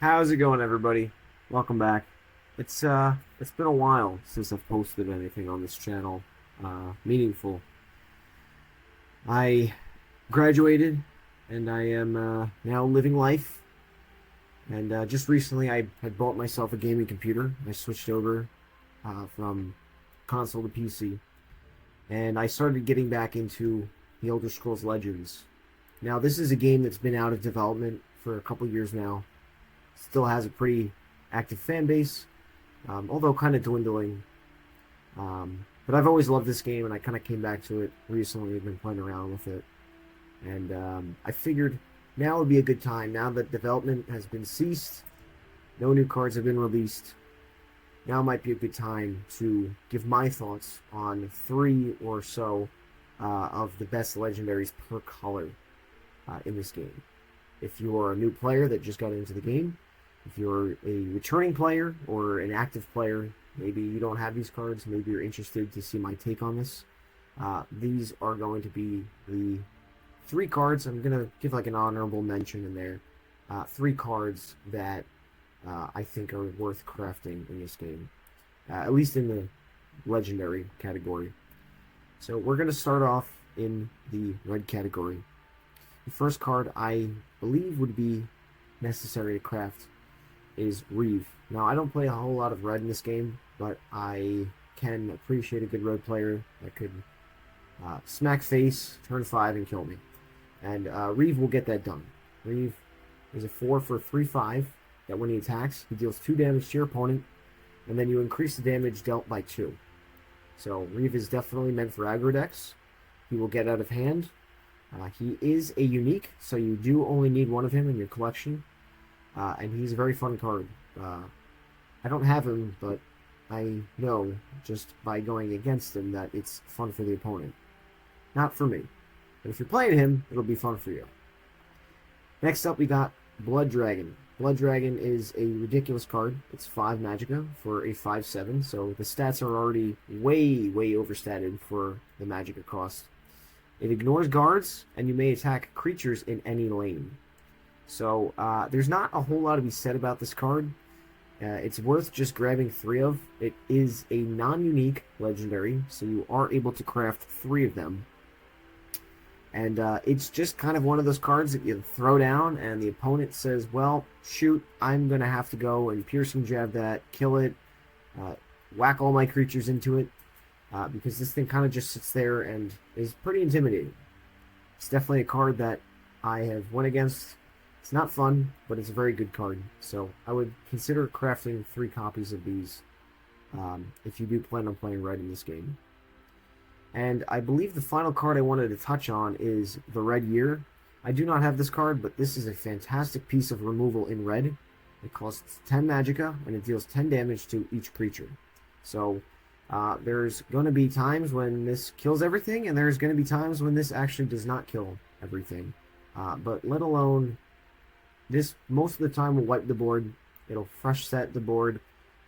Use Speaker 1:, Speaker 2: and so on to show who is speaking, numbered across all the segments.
Speaker 1: How's it going, everybody? Welcome back. It's been a while since I've posted anything on this channel, meaningful. I graduated, and I am now living life. And just recently, I had bought myself a gaming computer. I switched over from console to PC, and I started getting back into the Elder Scrolls Legends. Now, this is a game that's been out of development for a couple years now. Still has a pretty active fan base, although kind of dwindling. But I've always loved this game, and I kind of came back to it recently. I've been playing around with it, and I figured now would be a good time. Now that development has been ceased, no new cards have been released. Now might be a good time to give my thoughts on three or so of the best legendaries per color in this game. If you're a new player that just got into the game, if you're a returning player or an active player, maybe you don't have these cards, maybe you're interested to see my take on this. These are going to be the three cards. I'm going to give like an honorable mention in there. Three cards that I think are worth crafting in this game, at least in the legendary category. So we're going to start off in the red category. The first card I believe would be necessary to craft is Reeve. Now, I don't play a whole lot of red in this game, but I can appreciate a good red player that could smack face, turn 5, and kill me. And Reeve will get that done. Reeve is a 4 for 3/5 that when he attacks, he deals 2 damage to your opponent, and then you increase the damage dealt by 2. So Reeve is definitely meant for aggro decks. He will get out of hand. He is a unique, so you do only need one of him in your collection. And he's a very fun card. I don't have him, but I know just by going against him that it's fun for the opponent. Not for me. But if you're playing him, it'll be fun for you. Next up, we got Blood Dragon. Blood Dragon is a ridiculous card. It's 5 Magicka for a 5/7, so the stats are already way, way overstated for the Magicka cost. It ignores guards, and you may attack creatures in any lane. So there's not a whole lot to be said about this card. It's worth just grabbing 3 of. It is a non-unique legendary, so you are able to craft 3 of them. And it's just kind of one of those cards that you throw down, and the opponent says, well, shoot, I'm going to have to go and piercing jab that, kill it, whack all my creatures into it, because this thing kind of just sits there and is pretty intimidating. It's definitely a card that I have went against. It's not fun, but it's a very good card. So I would consider crafting 3 copies of these if you do plan on playing red in this game. And I believe the final card I wanted to touch on is the Red Year. I do not have this card, but this is a fantastic piece of removal in red. It costs 10 Magicka, and it deals 10 damage to each creature. So there's going to be times when this kills everything, and there's going to be times when this actually does not kill everything. But let alone this, most of the time will wipe the board. It'll fresh set the board.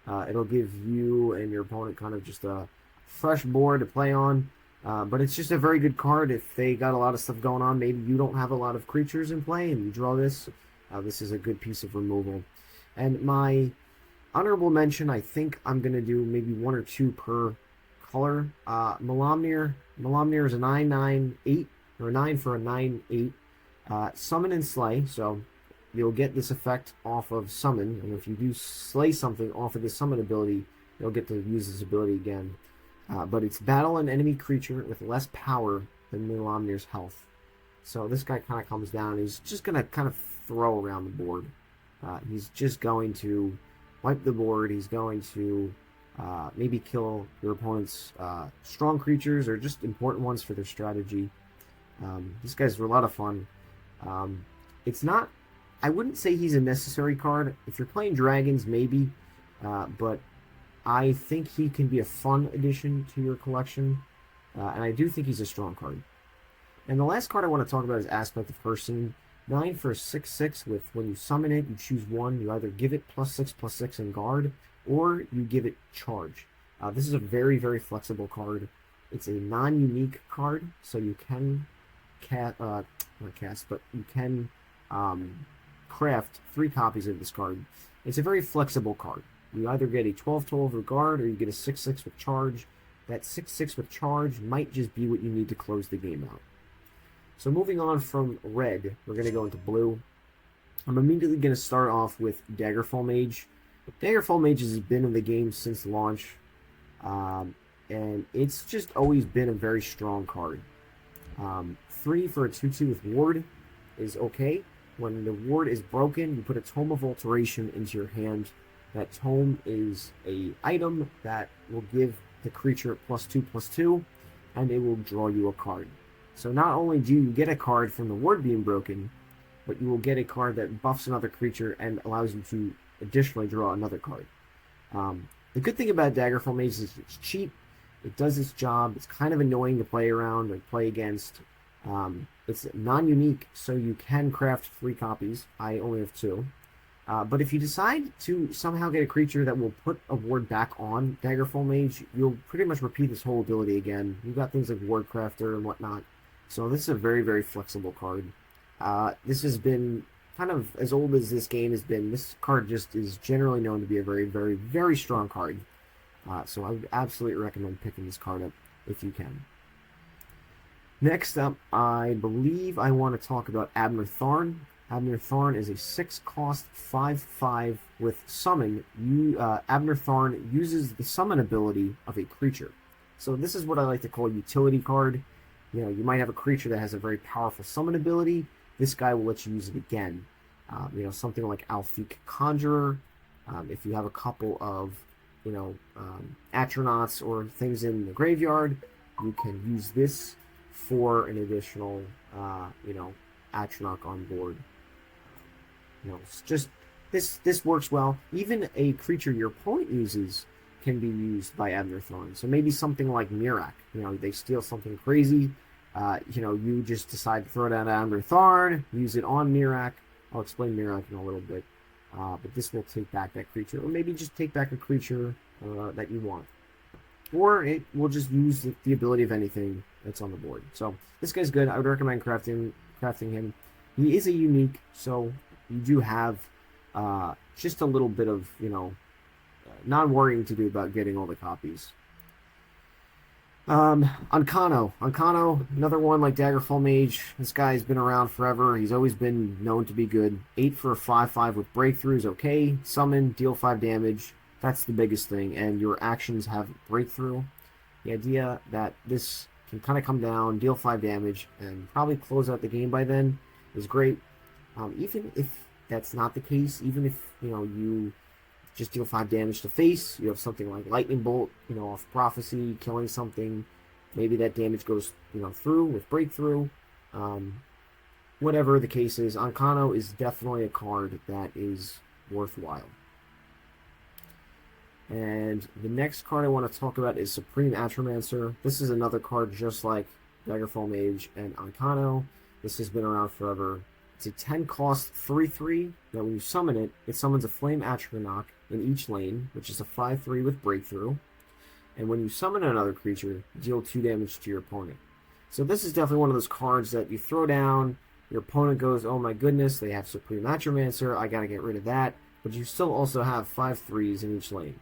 Speaker 1: It'll give you and your opponent kind of just a fresh board to play on. But it's just a very good card if they got a lot of stuff going on. Maybe you don't have a lot of creatures in play and you draw this. This is a good piece of removal. And my honorable mention, I think I'm going to do maybe 1 or 2 per color. Melamnir. Melamnir is a 9/9/8, or a 9 for a 9/8. Summon and Slay, so you'll get this effect off of Summon, and if you do slay something off of the Summon ability, you'll get to use this ability again. But it's battle an enemy creature with less power than Melamnir's health. So this guy kind of comes down, he's just going to kind of throw around the board. He's just going to wipe the board, he's going to maybe kill your opponent's strong creatures or just important ones for their strategy. This guy's a lot of fun. It's not, I wouldn't say he's a necessary card. If you're playing dragons, maybe, but I think he can be a fun addition to your collection, and I do think he's a strong card. And the last card I want to talk about is Aspect of Cursing. 9 for a 6/6 with when you summon it, you choose 1. You either give it +6/+6 in guard, or you give it charge. This is a very, very flexible card. It's a non-unique card, so you can not cast, but you can craft 3 copies of this card. It's a very flexible card. You either get a 12/12 with guard, or you get a 6/6 with charge. That 6/6 with charge might just be what you need to close the game out. So moving on from red, we're going to go into blue. I'm immediately going to start off with Daggerfall Mage. Daggerfall Mage has been in the game since launch, and it's just always been a very strong card. 3 for a 2/2 with Ward is okay. When the Ward is broken, you put a Tome of Alteration into your hand. That Tome is a item that will give the creature +2/+2, and it will draw you a card. So not only do you get a card from the Ward being broken, but you will get a card that buffs another creature and allows you to additionally draw another card. The good thing about Daggerfall Mage is it's cheap. It does its job. It's kind of annoying to play around or play against. It's non-unique, so you can craft 3 copies. I only have 2. But if you decide to somehow get a creature that will put a ward back on Daggerfall Mage, you'll pretty much repeat this whole ability again. You've got things like Ward Crafter and whatnot. So this is a very, very flexible card. This has been kind of as old as this game has been. This card just is generally known to be a very, very, very strong card. So I would absolutely recommend picking this card up if you can. Next up, I believe I want to talk about Abner Tharn. Abner Tharn is a 6-cost 5/5 with summon. Abner Tharn uses the summon ability of a creature. So this is what I like to call a utility card. You know, you might have a creature that has a very powerful summon ability. This guy will let you use it again. Something like Alfiq Conjurer. If you have a couple of, Atronauts or things in the graveyard, you can use this for an additional, Atronach on board. It's just this works well. Even a creature your opponent uses can be used by Abner Tharn. So maybe something like Mirak. They steal something crazy. You just decide to throw down Abner Tharn, use it on Mirak. I'll explain Mirak in a little bit. But this will take back that creature, or maybe just take back a creature that you want. Or it will just use the ability of anything that's on the board. So this guy's good. I would recommend crafting him. He is a unique, so you do have just a little bit of, non-worrying to do about getting all the copies. Ancano, another one like Daggerfall Mage. This guy's been around forever. He's always been known to be good. 8 for a 5/5 with breakthrough is okay. Summon, deal 5 damage. That's the biggest thing. And your actions have breakthrough. The idea that this can kind of come down, deal 5 damage, and probably close out the game by then is great. Even if that's not the case, even if you just deal 5 damage to face, you have something like Lightning Bolt, off Prophecy, killing something. Maybe that damage goes, through with breakthrough. Whatever the case is, Ancano is definitely a card that is worthwhile. And the next card I want to talk about is Supreme Atromancer. This is another card just like Daggerfall Mage and Ancano. This has been around forever. It's a 10-cost 3/3 that when you summon it, it summons a Flame Atronach in each lane, which is a 5/3 with breakthrough. And when you summon another creature, deal 2 damage to your opponent. So this is definitely one of those cards that you throw down, your opponent goes, oh my goodness, they have Supreme Atromancer, I gotta get rid of that. But you still also have 5/3s in each lane.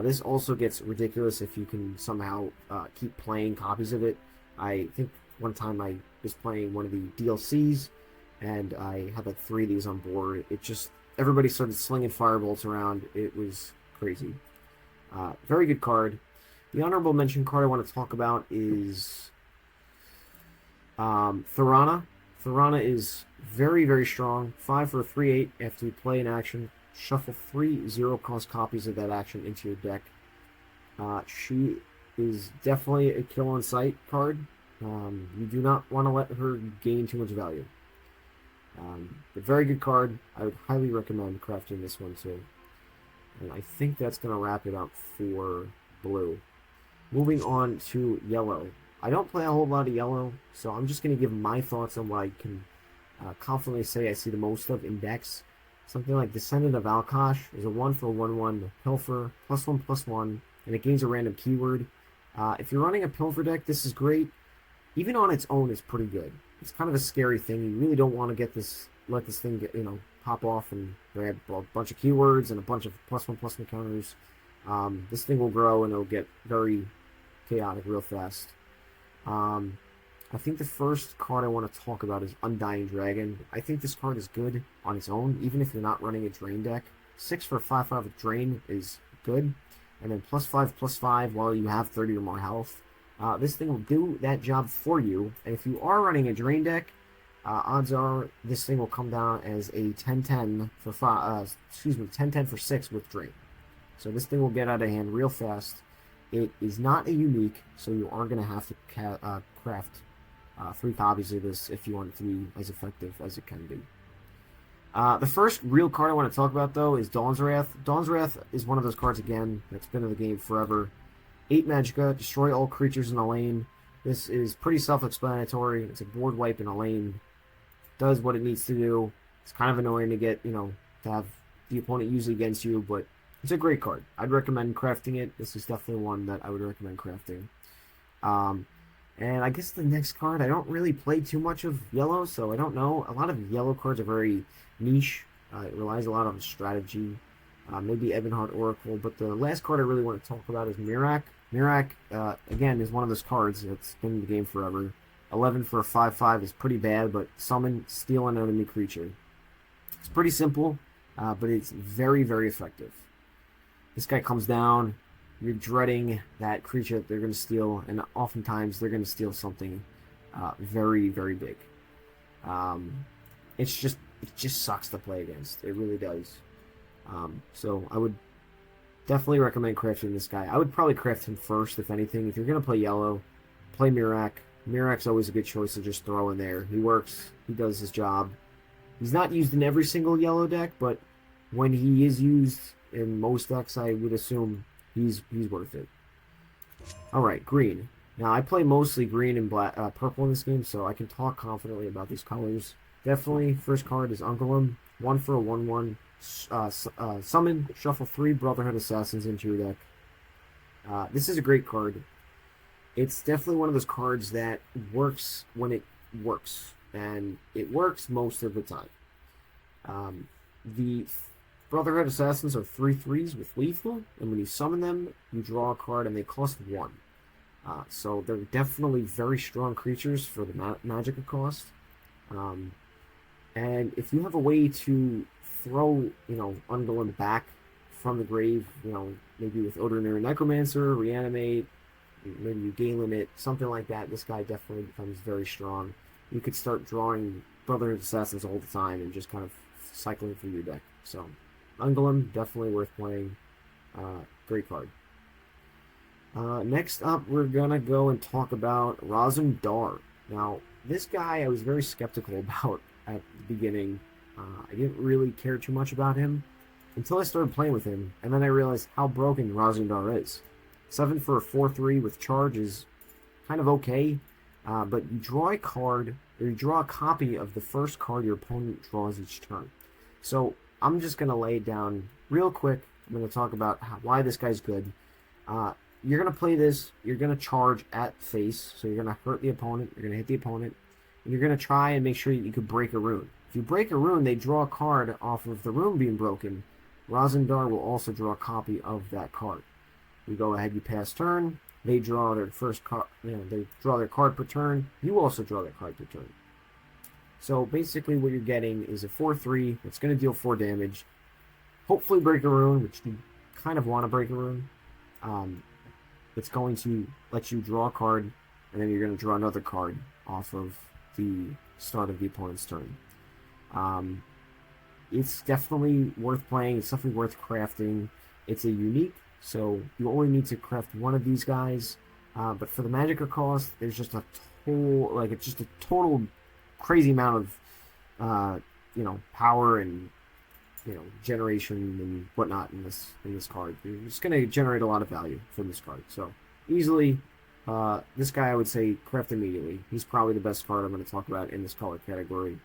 Speaker 1: This also gets ridiculous if you can somehow keep playing copies of it. I think one time I was playing one of the DLCs, and I had like 3 of these on board. It just, everybody started slinging firebolts around. It was crazy. Very good card. The honorable mention card I want to talk about is Thorana. Thorana is very, very strong. 5 for a 3/8 after you play an action. Shuffle 3 0-cost copies of that action into your deck. She is definitely a kill on sight card. You do not want to let her gain too much value. But very good card. I would highly recommend crafting this one too. And I think that's going to wrap it up for blue. Moving on to yellow. I don't play a whole lot of yellow, so I'm just going to give my thoughts on what I can confidently say I see the most of in decks. Something like Descendant of Alkosh is a 1 for 1/1 Pilfer, +1/+1, and it gains a random keyword. If you're running a Pilfer deck, this is great. Even on its own, it's pretty good. It's kind of a scary thing. You really don't want to let this thing get, pop off and grab a bunch of keywords and a bunch of +1/+1 counters. This thing will grow and it'll get very chaotic real fast. I think the first card I want to talk about is Undying Dragon. I think this card is good on its own, even if you're not running a Drain deck. 6 for 5/5 with Drain is good. And then +5/+5 while you have 30 or more health. This thing will do that job for you. And if you are running a Drain deck, odds are this thing will come down as a 10-10 for 5, 10-10 for 6 with Drain. So this thing will get out of hand real fast. It is not a unique, so you are going to have to craft 3 copies of this if you want it to be as effective as it can be. The first real card I want to talk about, though, is Dawn's Wrath. Dawn's Wrath is one of those cards, again, that's been in the game forever. 8 Magicka, destroy all creatures in a lane. This is pretty self-explanatory. It's a board wipe in a lane. Does what it needs to do. It's kind of annoying to get, to have the opponent use it against you, but it's a great card. I'd recommend crafting it. This is definitely one that I would recommend crafting. And I guess the next card, I don't really play too much of yellow, so I don't know. A lot of yellow cards are very niche. It relies a lot on strategy. Maybe Ebonheart Oracle. But the last card I really want to talk about is Miraak. Miraak, again, is one of those cards that's been in the game forever. 11 for a 5/5 is pretty bad, but summon, steal an enemy creature. It's pretty simple, but it's very, very effective. This guy comes down, you're dreading that creature that they're going to steal, and oftentimes they're going to steal something very, very big. It just sucks to play against. It really does. So I would definitely recommend crafting this guy. I would probably craft him first, if anything. If you're going to play yellow, play Miraak. Miraak's always a good choice to just throw in there. He works. He does his job. He's not used in every single yellow deck, but when he is used in most decks, I would assume he's worth it. Alright, green. Now, I play mostly green and black, purple in this game, so I can talk confidently about these colors. Definitely, first card is Ungolem. 1 for a 1/1. Summon, shuffle 3 Brotherhood Assassins into your deck. This is a great card. It's definitely one of those cards that works when it works, and it works most of the time. The Brotherhood Assassins are 3/3s with lethal, and when you summon them, you draw a card and they cost 1. So they're definitely very strong creatures for the Magicka cost. And if you have a way to throw, Ungolem back from the grave, maybe with Odor Necromancer, reanimate, maybe you Galen it, something like that, this guy definitely becomes very strong. You could start drawing Brotherhood Assassins all the time and just kind of cycling through your deck. So, Ungolem, definitely worth playing. Great card. Next up, we're going to go and talk about Razum-Dar. Now, this guy I was very skeptical about at the beginning. I didn't really care too much about him until I started playing with him, and then I realized how broken Razum-Dar is. 7 for a 4/3 with charge is kind of okay, but you draw a card, or you draw a copy of the first card your opponent draws each turn. So I'm just going to lay it down real quick. I'm going to talk about why this guy's good. You're going to play this, you're going to charge at face, so you're going to hurt the opponent, you're going to hit the opponent, and you're going to try and make sure you can break a rune. If you break a rune, they draw a card off of the rune being broken. Razum-Dar will also draw a copy of that card. You go ahead, you pass turn, they draw their first card, they draw their card per turn, you also draw their card per turn. So basically what you're getting is a 4/3 that's going to deal 4 damage. Hopefully break a rune, which you kind of want to break a rune. It's going to let you draw a card, and then you're going to draw another card off of the start of the opponent's turn. It's definitely worth playing. It's definitely worth crafting. It's a unique, so you only need to craft one of these guys. But for the Magicka cost, there's just a total crazy amount of power and generation and whatnot in this card. You're just going to generate a lot of value from this card. So easily, this guy I would say craft immediately. He's probably the best card I'm going to talk about in this color category.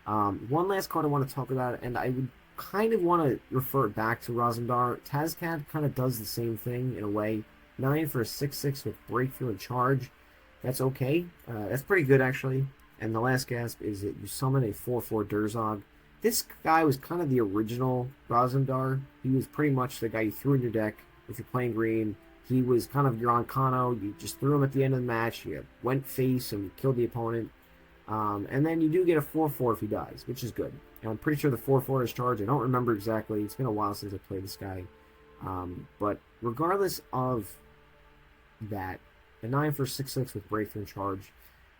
Speaker 1: One last card I want to talk about, and I would kind of want to refer back to Razum-Dar. Tazcad kind of does the same thing in a way. 9 for a 6/6 with breakthrough and charge. That's okay. That's pretty good actually. And the last gasp is that you summon a 4/4 Durzog. This guy was kind of the original Rosendar. He was pretty much the guy you threw in your deck if you're playing green. He was kind of your Ancano. You just threw him at the end of the match. You went face and killed the opponent. And then you do get a 4/4 if he dies, which is good. And I'm pretty sure the 4/4 is charged. I don't remember exactly. It's been a while since I played this guy. But regardless of that, a 9 for 6/6 with Breakthrough and Charge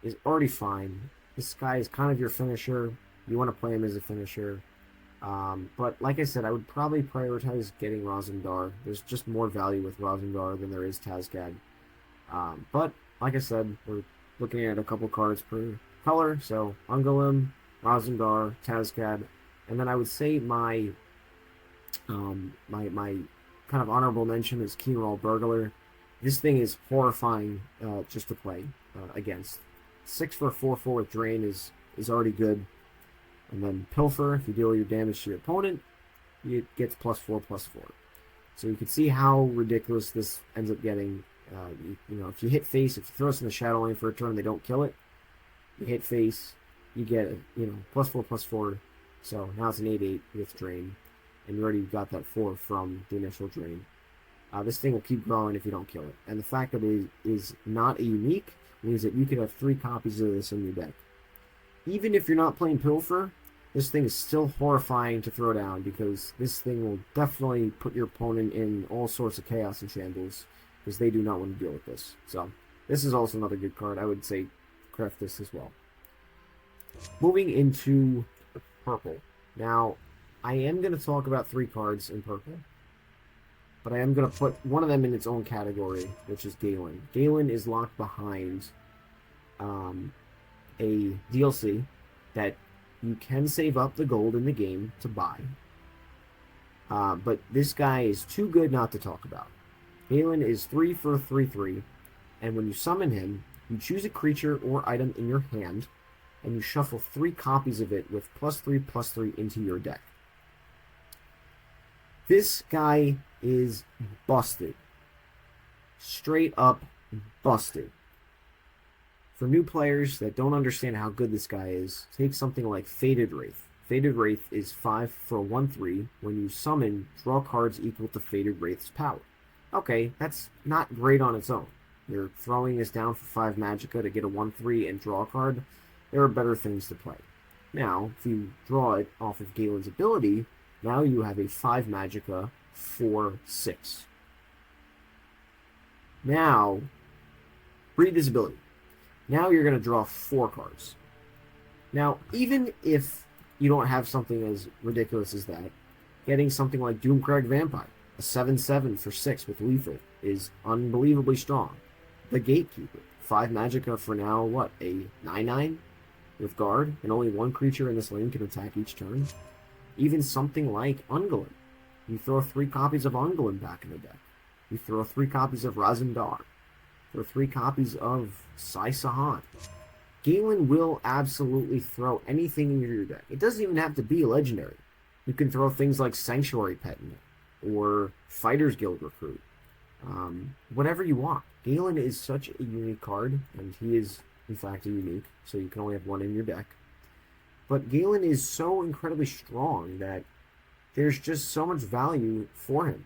Speaker 1: is already fine. This guy is kind of your finisher. You want to play him as a finisher. But like I said, I would probably prioritize getting Rosendar. There's just more value with Rosendar than there is Tazcad. But like I said, we're looking at a couple cards per color. So Ungolem, Rosendar, Tazcad, and then I would say my my kind of honorable mention is Keenroll Burglar. This thing is horrifying just to play against. 6 for a 4/4 with Drain is already good. And then Pilfer, if you deal your damage to your opponent, it gets +4/+4. So you can see how ridiculous this ends up getting. You know, if you hit face, if you throw us in the Shadow Lane for a turn, they don't kill it. You hit face, you get +4/+4. So now it's an 8/8 with Drain, and you already got that 4 from the initial Drain. This thing will keep growing if you don't kill it. And the fact that it is not a unique means that you could have 3 copies of this in your deck. Even if you're not playing Pilfer, this thing is still horrifying to throw down because this thing will definitely put your opponent in all sorts of chaos and shambles because they do not want to deal with this. So this is also another good card. I would say craft this as well. Moving into purple. Now, I am going to talk about 3 cards in purple, but I am going to put one of them in its own category, which is Galen. Galen is locked behind a DLC that you can save up the gold in the game to buy. But this guy is too good not to talk about. Galen is 3 for 3/3, and when you summon him, you choose a creature or item in your hand, and you shuffle 3 copies of it with +3/+3 into your deck. This guy is busted. Straight up busted. For new players that don't understand how good this guy is, take something like Faded Wraith. Faded Wraith is 5 for 1/3. When you summon, draw cards equal to Faded Wraith's power. Okay, that's not great on its own. You're throwing this down for 5 Magicka to get a 1/3 and draw a card. There are better things to play. Now, if you draw it off of Galen's ability, now you have a 5 Magicka for 6. Now, read this ability. Now you're going to draw 4 cards. Now, even if you don't have something as ridiculous as that, getting something like Doomcrag Vampire, a 7/7 for 6 with lethal, is unbelievably strong. The Gatekeeper, 5 Magicka for now, what, a 9/9 with guard, and only 1 creature in this lane can attack each turn. Even something like Ungolem. You throw 3 copies of Ungolem back in the deck. You throw 3 copies of Rosendar. Throw 3 copies of Sai Sahan. Galen will absolutely throw anything in your deck. It doesn't even have to be legendary. You can throw things like Sanctuary Pet in it, or Fighters Guild Recruit. Whatever you want. Galen is such a unique card, and he is, in fact, a unique, so you can only have 1 in your deck. But Galen is so incredibly strong that there's just so much value for him.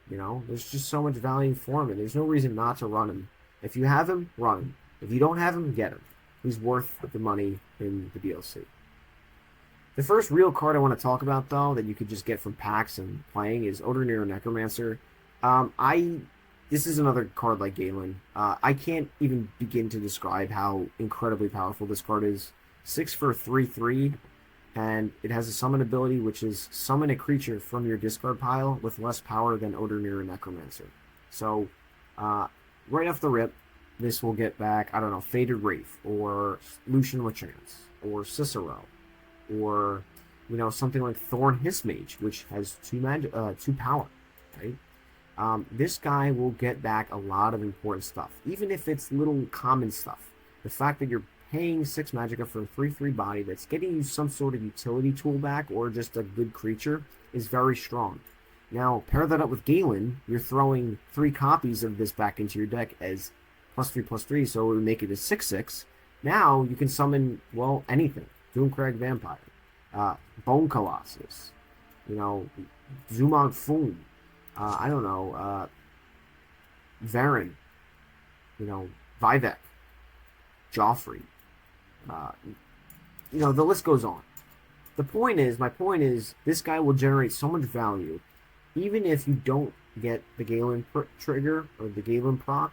Speaker 1: You know, there's just so much value for him, and there's no reason not to run him. If you have him, run him. If you don't have him, get him. He's worth the money in the DLC. The first real card I want to talk about, though, that you could just get from packs and playing is Odor Necromancer. This is another card like Galen. I can't even begin to describe how incredibly powerful this card is. 6 for 3/3, and it has a summon ability, which is summon a creature from your discard pile with less power than Odor Necromancer. So, right off the rip, this will get back, I don't know, Faded Wraith, or Lucian Lachance, or Cicero, or, you know, something like Thorn Hissmage, which has 2 power, right? This guy will get back a lot of important stuff, even if it's little common stuff. The fact that you're paying 6 Magicka for a 3/3 body that's getting you some sort of utility tool back, or just a good creature, is very strong. Now, pair that up with Galen, you're throwing 3 copies of this back into your deck as +3/+3, so it would make it a 6/6. Now, you can summon, well, anything. Doomcrag Vampire. Bone Colossus, you know, Zumang Fung, I don't know, Varen, you know, Vivek, Joffrey, uh, you know, the list goes on. My point is, this guy will generate so much value, even if you don't get the Galen trigger or the Galen proc.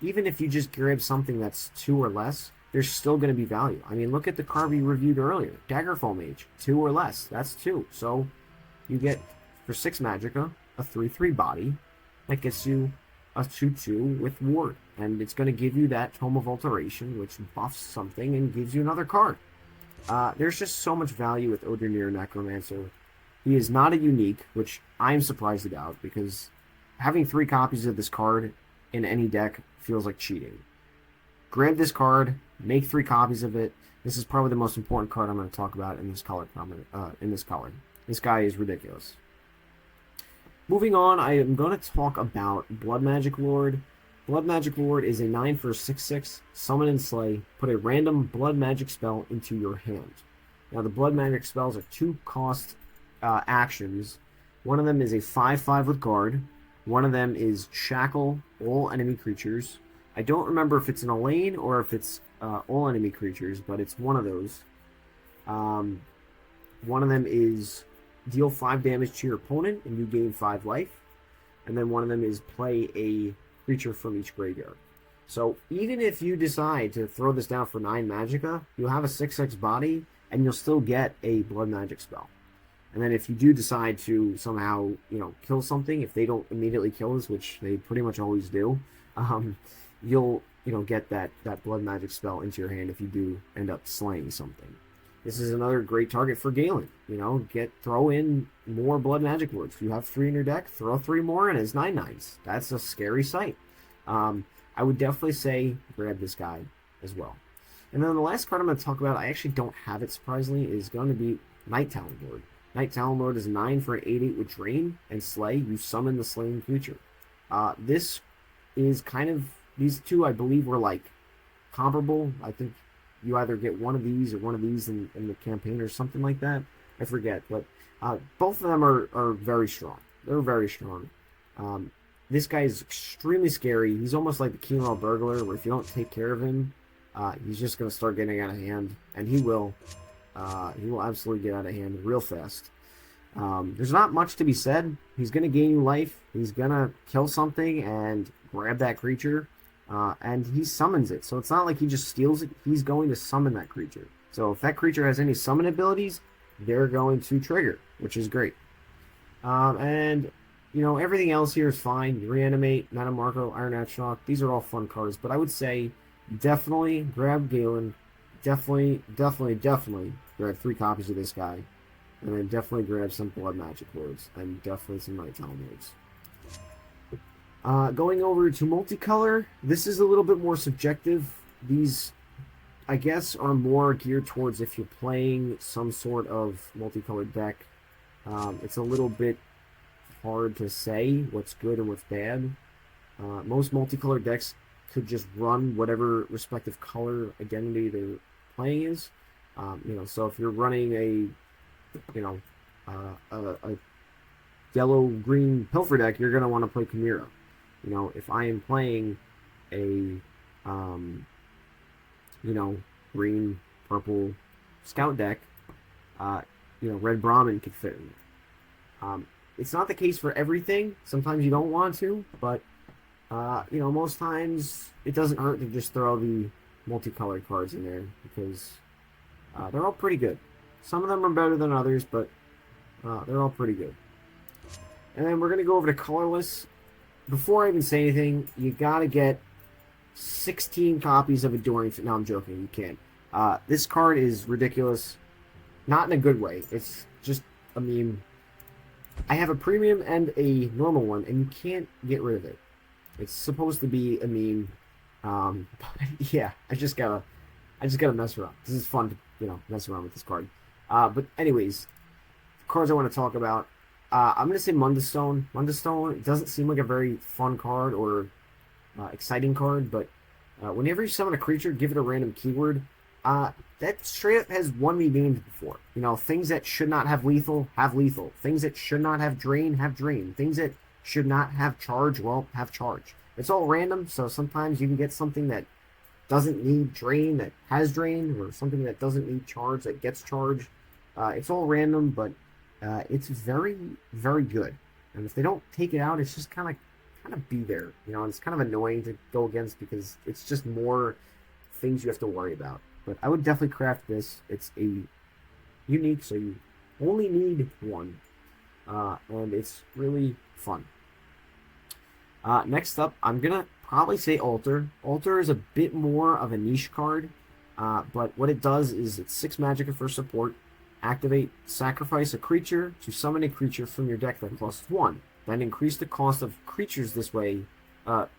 Speaker 1: Even if you just grab something that's 2 or less, there's still going to be value. I mean, look at the card we reviewed earlier, Daggerfall Mage, 2 or less. That's 2. So you get for 6 Magicka a 3/3 body that gets you a 2/2 with Ward, and it's going to give you that Tome of Alteration, which buffs something and gives you another card. There's just so much value with Odinir Necromancer. He is not a unique, which I'm surprised about, because having 3 copies of this card in any deck feels like cheating. Grab this card, make 3 copies of it. This is probably the most important card I'm going to talk about in this color. This guy is ridiculous. Moving on, I am going to talk about Blood Magic Lord. Blood Magic Lord is a 9 for 6/6, summon and slay. Put a random Blood Magic spell into your hand. Now, the Blood Magic spells are 2 cost actions. One of them is a 5/5 with guard. One of them is shackle all enemy creatures. I don't remember if it's an Elaine or if it's all enemy creatures, but it's one of those. One of them is deal 5 damage to your opponent and you gain 5 life. And then one of them is play a creature from each graveyard. So even if you decide to throw this down for 9 Magicka, you'll have a 6/6 body and you'll still get a Blood Magic spell. And then if you do decide to somehow, you know, kill something, if they don't immediately kill us, which they pretty much always do, you'll, you know, get that Blood Magic spell into your hand if you do end up slaying something. This is another great target for Galen. You know, throw in more Blood Magic Lords. If you have 3 in your deck, throw 3 more in as 9/9s. That's a scary sight. I would definitely say grab this guy as well. And then the last card I'm going to talk about, I actually don't have it surprisingly, is going to be Night Talon Lord. Night Talon Lord is 9 for an 8/8 with Drain and Slay. You summon the slain creature. This is kind of, these two I believe were like comparable. I think you either get one of these or one of these in the campaign or something like that. I forget, but both of them are very strong. They're very strong. This guy is extremely scary. He's almost like the Chemo Burglar, where if you don't take care of him, he's just going to start getting out of hand, and he will. He will absolutely get out of hand real fast. There's not much to be said. He's going to gain you life. He's going to kill something and grab that creature, and he summons it. So it's not like he just steals it. He's going to summon that creature. So if that creature has any summon abilities, they're going to trigger, which is great. And, you know, everything else here is fine. Reanimate, Metamarco, Iron Shock. These are all fun cards. But I would say definitely grab Galen. Definitely grab 3 copies of this guy. And then definitely grab some Blood Magic Lords. And definitely some Night Talon Lords. Going over to multicolor, this is a little bit more subjective. These, I guess, are more geared towards if you're playing some sort of multicolored deck. It's a little bit hard to say what's good and what's bad. Most multicolored decks could just run whatever respective color identity they're playing is. You know, so if you're running a yellow-green Pilfer deck, you're going to want to play Chimera. You know, if I am playing a, green, purple Scout deck, Red Brahmin could fit in there. It's not the case for everything. Sometimes you don't want to, but, most times it doesn't hurt to just throw the multicolored cards in there because they're all pretty good. Some of them are better than others, but they're all pretty good. And then we're going to go over to colorless. Before I even say anything, you got to get 16 copies of Enduring... No, I'm joking. You can't. This card is ridiculous. Not in a good way. It's just a meme. I have a premium and a normal one, and you can't get rid of it. It's supposed to be a meme. But yeah, I just gotta mess around. This is fun to, mess around with this card. But anyways, the cards I want to talk about. I'm going to say Mundstone. Mundstone doesn't seem like a very fun card or exciting card, but whenever you summon a creature, give it a random keyword. That straight up has won me games before. You know, things that should not have lethal have lethal. Things that should not have drain have drain. Things that should not have charge, well, have charge. It's all random, so sometimes you can get something that doesn't need drain that has drain, or something that doesn't need charge that gets charge. It's all random, but it's very, very good. And if they don't take it out, it's just kind of be there. You know, and it's kind of annoying to go against because it's just more things you have to worry about. But I would definitely craft this. It's a unique, so you only need one, and it's really fun. Next up, I'm gonna probably say Altar. Altar is a bit more of a niche card, but what it does is it's 6 magicka for support. Activate, sacrifice a creature to summon a creature from your deck that costs 1. Then increase the cost of creatures this way. Then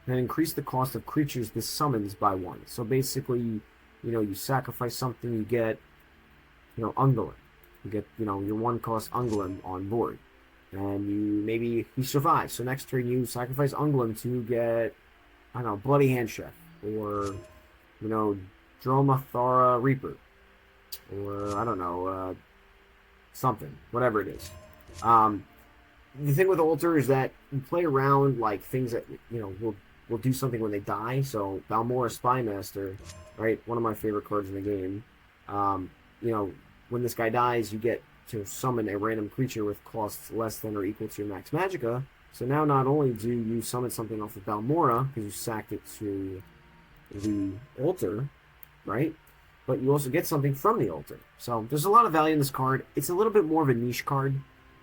Speaker 1: increase the cost of creatures this summons by 1. So basically, you know, you sacrifice something, you get, you know, Ungolem. You get, you know, your 1 cost Ungolem on board. And maybe you survive. So next turn you sacrifice Ungolem to get, I don't know, Bloody Hand Chef. Or, you know, Dromathara Reaper. Or, I don't know, something. Whatever it is. The thing with Altar is that you play around like things that, you know, will do something when they die. So Balmora Spymaster, right, one of my favorite cards in the game. You know, when this guy dies, you get to summon a random creature with costs less than or equal to your max magicka. So now not only do you summon something off of Balmora, because you sacked it to the Altar, right? But you also get something from the Altar. So there's a lot of value in this card. It's a little bit more of a niche card.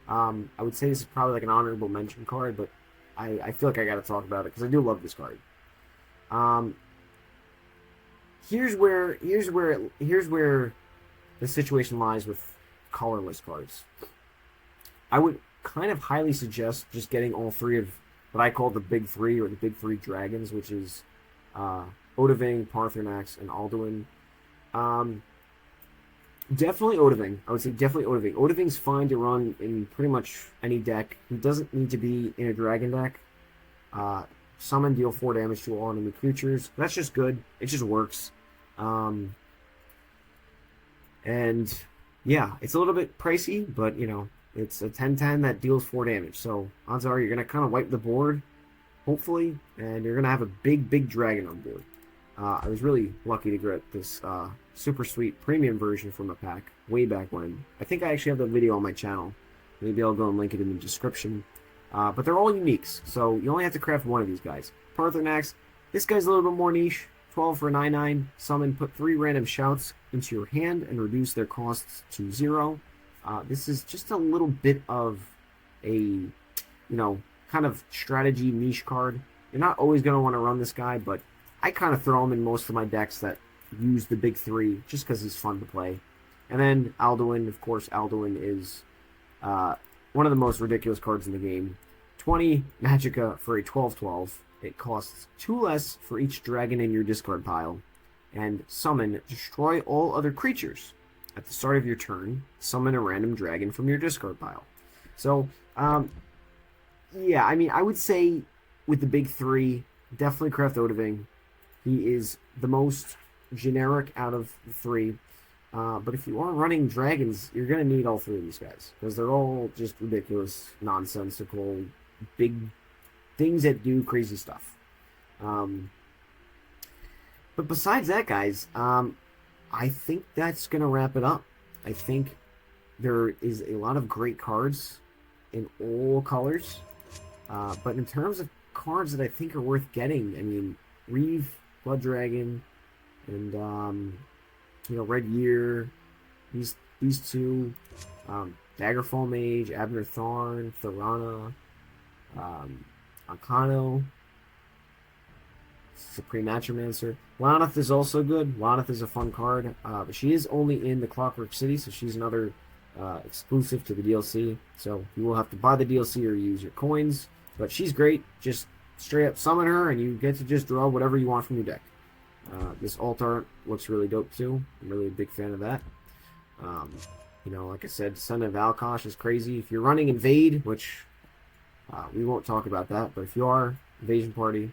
Speaker 1: I would say this is probably like an honorable mention card, but I feel like I got to talk about it because I do love this card. Here's where the situation lies with colorless cards. I would kind of highly suggest just getting all 3 of what I call the big 3 or the big 3 dragons, which is Odahviing, Paarthurnax, and Alduin. Definitely Odahviing. I would say definitely Odahviing. Odahviing's fine to run in pretty much any deck. He doesn't need to be in a dragon deck. Summon, deal 4 damage to all enemy creatures. That's just good. It just works. And yeah, it's a little bit pricey, but you know, it's a 10/10 that deals 4 damage. So odds are you're gonna kind of wipe the board, hopefully, and you're gonna have a big dragon on board. I was really lucky to get this super sweet premium version from a pack way back when. I think I actually have the video on my channel. Maybe I'll go and link it in the description. But they're all uniques, so you only have to craft one of these guys. Paarthurnax, this guy's a little bit more niche. 12 for 9/9. Summon, put 3 random shouts into your hand and reduce their costs to 0. This is just a little bit of a, you know, kind of strategy niche card. You're not always going to want to run this guy, but I kind of throw him in most of my decks that use the big 3 just because he's fun to play. And then Alduin, of course, Alduin is one of the most ridiculous cards in the game. 20 magicka for a 12/12. It costs 2 less for each dragon in your discard pile. And summon, destroy all other creatures. At the start of your turn, summon a random dragon from your discard pile. So, yeah, I mean, I would say with the big 3, definitely craft Odahviing. He is the most generic out of the 3. But if you are running dragons, you're going to need all 3 of these guys. Because they're all just ridiculous, nonsensical, big things that do crazy stuff. But besides that, guys, I think that's going to wrap it up. I think there is a lot of great cards in all colors. But in terms of cards that I think are worth getting, I mean, Reeve, Blood Dragon, and you know, Red Year, these 2, Daggerfall Mage, Abner Tharn, Thorana, Akano, Supreme Atromancer. Loneth is also good. Loneth is a fun card, but she is only in the Clockwork City, so she's another exclusive to the DLC. So you will have to buy the DLC or use your coins. But she's great. Just straight up summon her, and you get to just draw whatever you want from your deck. This alt art looks really dope too. I'm really a big fan of that. You know, like I said, Son of Valkosh is crazy. If you're running Invade, which we won't talk about that, but if you are, Invasion Party,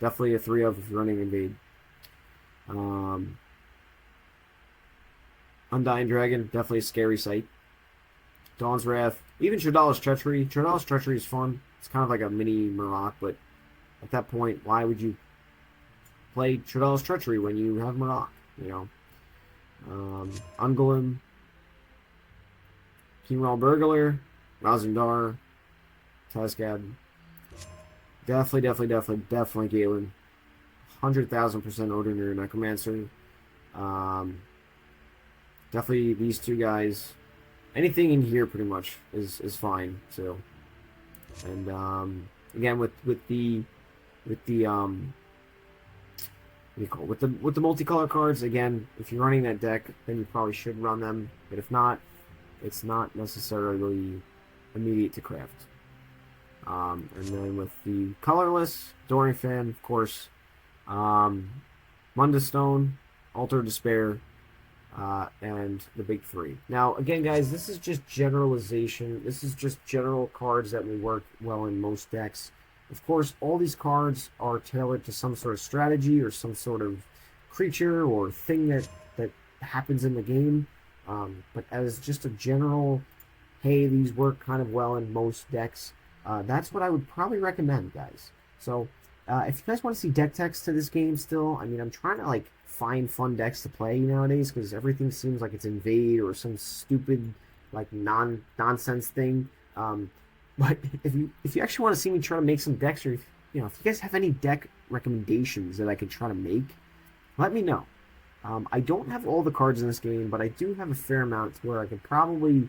Speaker 1: definitely a 3 of if you're running Invade. Undying Dragon, definitely a scary sight. Dawn's Wrath, even Shadal's Treachery. Shadal's Treachery is fun. It's kind of like a mini Murok, but at that point, why would you play Shadal's Treachery when you have Murok? You know, Ungolem, Kingral Burglar, Razundar, Tazcad. Definitely Galen. 100,000% Odin Necromancer. Definitely these two guys. Anything in here pretty much is fine too. And again with the what do you call it? With the multicolor cards, again, if you're running that deck, then you probably should run them. But if not, it's not necessarily immediate to craft. And then with the colorless, Dorian Fan, of course, Munda Stone, Altar of Despair, and the big three. Now, again, guys, this is just generalization. This is just general cards that will work well in most decks. Of course, all these cards are tailored to some sort of strategy or some sort of creature or thing that happens in the game. But as just a general, hey, these work kind of well in most decks, that's what I would probably recommend, guys. So, if you guys want to see deck text to this game still, I mean, I'm trying to, like, find fun decks to play nowadays because everything seems like it's Invade or some stupid, like, nonsense thing. But if you actually want to see me try to make some decks, or if you guys have any deck recommendations that I could try to make, let me know. I don't have all the cards in this game, but I do have a fair amount to where I could probably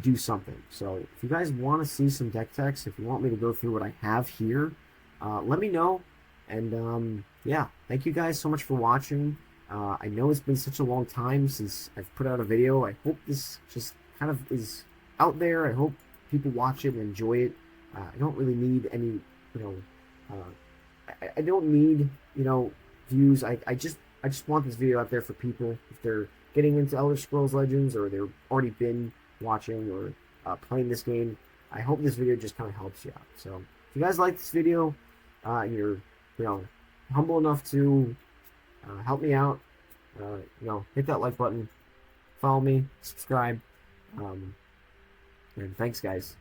Speaker 1: do something. So if you guys want to see some deck text, if you want me to go through what I have here, let me know. And yeah, thank you guys so much for watching. I know it's been such a long time since I've put out a video. I hope this just kind of is out there. I hope people watch it and enjoy it. I don't really need any, I don't need, views. I just want this video out there for people if they're getting into Elder Scrolls Legends or they've already been watching or playing this game. I hope this video just kind of helps you out. So if you guys like this video and you're, humble enough to help me out, hit that like button, follow me, subscribe, and thanks, guys.